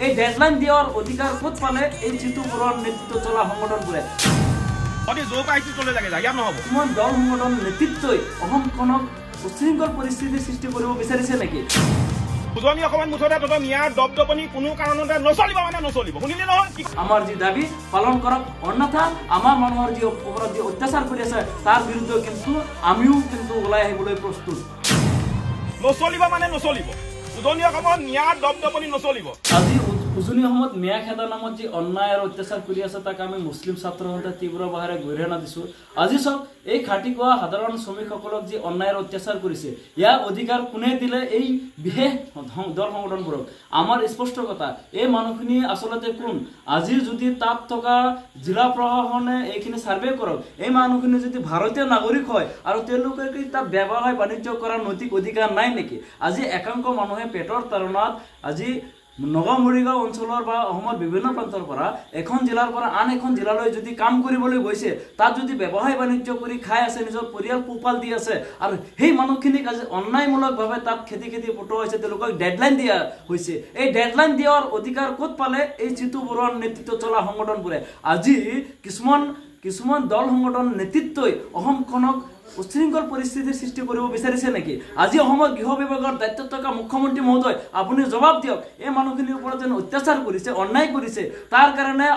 এই ডেডলাইন দিয়াৰ অধিকাৰ ক'ত পালে এই জিতু বৰুৱাৰ নেতৃত্ব চলা সংগঠনবোৰে কিছুমান দল সংগঠন নেতৃত্বই অসমখনক উশৃংখল পৰিস্থিতিৰ সৃষ্টি কৰিব বিচাৰিছে নেকি? উজনি অসমত মুঠতে তথা নিয়াৰ দপদপনি কোনো কাৰণতে নচলিব মানে নচলিব শুনিলে নহয় আমাৰ যি দাবী পালন কৰক অন্যথা আমাৰ মানুহৰ যি ওপৰত যি অত্যাচাৰ কৰি আছে তাৰ বিৰুদ্ধে কিন্তু আমিও কিন্তু ওলাই আহিবলৈ প্ৰস্তুত নচলিব মানে নচলিব উজনি অসমত নিয়াৰ দপদপনি নচলিব আজি উজনি অসমত মিয়া খেদা নামত যি অন্যায় আৰু অত্যাচাৰ কৰি আছে তাক আমি মুছলিম ছাত্ৰ সন্থাই তীব্ৰ বাহেৰে গৰিহণা দিছোঁ আজি চাওক এই খাটি কোৱা সাধাৰণ শ্ৰমিকসকলক যি অন্যায় আৰু অত্যাচাৰ কৰিছে ইয়াৰ অধিকাৰ কোনে দিলে এই বিশেষ দল সংগঠনবোৰক আমাৰ স্পষ্ট কথা এই মানুহখিনি আচলতে কোন আজি যদি তাত থকা জিলা প্ৰশাসনে এইখিনি ছাৰ্ভে কৰক এই মানুহখিনি যদি ভাৰতীয় নাগৰিক হয় আৰু তেওঁলোকে কি তাত ব্যৱসায় বাণিজ্য কৰাৰ নৈতিক অধিকাৰ নাই নেকি আজি একাংশ মানুহে পেটৰ তাৰণাত আজি নগাঁও মৰিগাঁও অঞ্চলৰ বা অসমৰ বিভিন্ন প্ৰান্তৰ পৰা এখন জিলাৰ পৰা আন এখন জিলালৈ যদি কাম কৰিবলৈ গৈছে তাত যদি ব্যৱসায় বাণিজ্য কৰি খাই আছে নিজৰ পৰিয়াল পোহপাল দি আছে আৰু সেই মানুহখিনিক আজি অন্যায়মূলকভাৱে তাত খেতি পঠোৱা হৈছে তেওঁলোকক ডেডলাইন দিয়া হৈছে এই ডেডলাইন দিয়াৰ অধিকাৰ ক'ত পালে এই জিতু বৰুৱাৰ নেতৃত্ব চলা সংগঠনবোৰে আজি কিছুমান দল সংগঠন নেতৃত্বই অসমখনক উশৃংখল পৰিস্থিতিৰ সৃষ্টি কৰিব বিচাৰিছে নেকি? আজি অসমৰ গৃহ বিভাগৰ দায়িত্বত থকা মুখ্যমন্ত্ৰী মহোদয় আপুনি জবাব দিয়ক এই মানুহখিনিৰ ওপৰত যেন অত্যাচাৰ কৰিছে অন্যায় কৰিছে তাৰ কাৰণে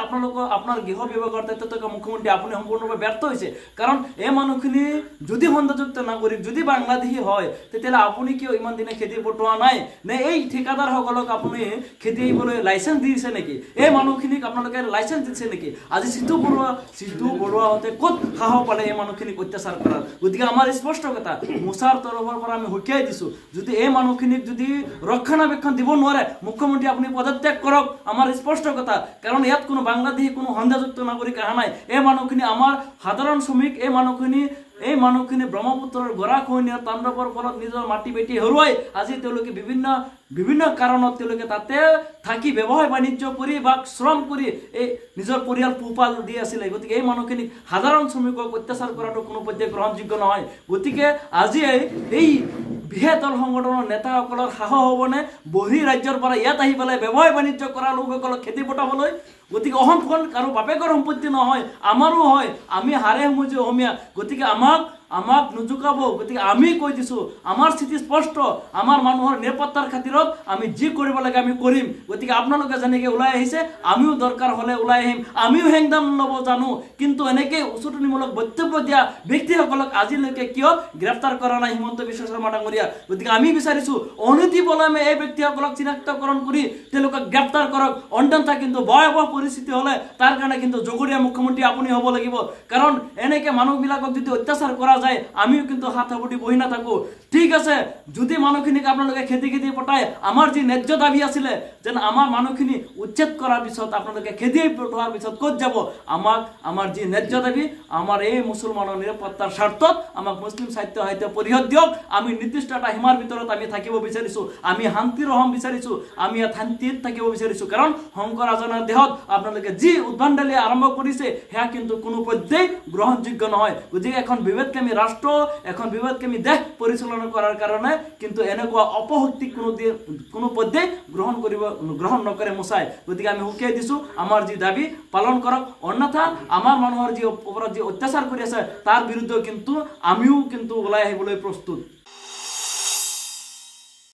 আপোনাৰ গৃহ বিভাগৰ দায়িত্বত থকা মুখ্যমন্ত্ৰী আপুনি সম্পূৰ্ণৰূপে ব্যৰ্থ হৈছে কাৰণ এই মানুহখিনি যদি সন্দেহযুক্ত নাগৰিক যদি বাংলাদেশী হয় তেতিয়াহ'লে আপুনি কিয় ইমান দিনে খেতি পঠোৱা নাই নে এই ঠিকাদাৰসকলক আপুনি খেতি আহিবলৈ লাইচেঞ্চ দিছে নেকি এই মানুহখিনিক আপোনালোকে লাইচেঞ্চ দিছে নেকি আজি জিতু বৰুৱাহঁতে ক'ত সাহস পালে এই মানুহখিনিক অত্যাচাৰ কৰাৰ গতিকে আমাৰ স্পষ্ট কথা মোচাৰ তৰফৰ পৰা আমি হুকিয়াই দিছোঁ যদি এই মানুহখিনিক যদি ৰক্ষণাবেক্ষণ দিব নোৱাৰে মুখ্যমন্ত্ৰী আপুনি পদত্যাগ কৰক আমাৰ স্পষ্ট কথা কাৰণ ইয়াত কোনো বাংলাদেশী কোনো সন্দেহযুক্ত নাগৰিক অহা নাই এই মানুহখিনি আমাৰ সাধাৰণ শ্ৰমিক এই মানুহখিনি ব্ৰহ্মপুত্ৰৰ গৰাখহনীয়া তাণ্ডৱৰ ফলত নিজৰ মাটি বেটি হেৰুৱাই আজি তেওঁলোকে বিভিন্ন কাৰণত তেওঁলোকে তাতে থাকি ব্যৱসায় বাণিজ্য কৰি বা শ্ৰম কৰি এই নিজৰ পৰিয়াল পোহপাল দি আছিলে গতিকে এই মানুহখিনিক সাধাৰণ শ্ৰমিকক অত্যাচাৰ কৰাটো কোনো পধ্যে গ্ৰহণযোগ্য নহয় গতিকে আজি এই বিশেষ দল সংগঠনৰ নেতাসকলৰ সাহস হ'বনে বহি ৰাজ্যৰ পৰা ইয়াত আহি পেলাই ব্যৱসায় বাণিজ্য কৰা লোকসকলক খেতি পঠাবলৈ গতিকে অসমখন কাৰো বাপেকৰ সম্পত্তি নহয় আমাৰো হয় আমি হাৰে সমজি অসমীয়া গতিকে আমাক নুজুকাব গতিকে আমি কৈ দিছোঁ আমাৰ স্থিতি স্পষ্ট আমাৰ মানুহৰ নিৰাপত্তাৰ খাতিৰত আমি যি কৰিব লাগে আমি কৰিম গতিকে আপোনালোকে যেনেকৈ ওলাই আহিছে আমিও দৰকাৰ হ'লে ওলাই আহিম আমিও হেংদাম ল'ব জানো কিন্তু এনেকৈ উচতনিমূলক বক্তব্য দিয়া ব্যক্তিসকলক আজিলৈকে কিয় গ্ৰেপ্তাৰ কৰা নাই হিমন্ত বিশ্ব শৰ্মা ডাঙৰীয়া গতিকে আমি বিচাৰিছোঁ অনতি পলমে এই ব্যক্তিসকলক চিনাক্তকৰণ কৰি তেওঁলোকক গ্ৰেপ্তাৰ কৰক অন্যথা কিন্তু ভয়াৱহ পৰিস্থিতি হ'লে তাৰ কাৰণে কিন্তু জগৰীয়া মুখ্যমন্ত্ৰী আপুনি হ'ব লাগিব কাৰণ এনেকৈ মানুহবিলাকক যদি অত্যাচাৰ কৰা যায় আমিও কিন্তু হাত সাবটি বহি নাথাকো ঠিক আছে যদি মানুহখিনিক আপোনালোকে খেতি পঠায় আমাৰ যি ন্যায্য দাবী আছিলে যেন আমাৰ মানুহখিনি উচ্ছেদ কৰাৰ পিছত আপোনালোকে খেতি পঠোৱাৰ পিছত ক'ত যাব আমাৰ যি ন্যায্য দাবী আমাৰ এই মুছলমানৰ নিৰাপত্তাৰ স্বাৰ্থত আমাক মুছলিম সাহিত্য পৰিষদ দিয়ক আমি নিৰ্দিষ্ট এটা সীমাৰ ভিতৰত আমি থাকিব বিচাৰিছোঁ আমি শান্তিৰ অসম বিচাৰিছোঁ আমি ইয়াত শান্তিত থাকিব বিচাৰিছোঁ কাৰণ শংকৰ ৰাজনৰ দেহত আপোনালোকে যি উদ্ভণ্ডালি আৰম্ভ কৰিছে সেয়া কিন্তু কোনো পধ্যেই গ্ৰহণযোগ্য নহয় গতিকে এখন বিভেদকামী ৰাষ্ট্ৰ এখন বিভেদকামী দেশ পৰিচালনা কৰাৰ কাৰণে কিন্তু এনেকুৱা অপশক্তি কোনো পধ্যেই গ্ৰহণ নকৰে মোচাই গতিকে আমি হুকিয়াই দিছোঁ আমাৰ যি দাবী পালন কৰক অন্যথা আমাৰ মানুহৰ যি ওপৰত যি অত্যাচাৰ কৰি আছে তাৰ বিৰুদ্ধে কিন্তু আমিও কিন্তু ওলাই আহিবলৈ প্ৰস্তুত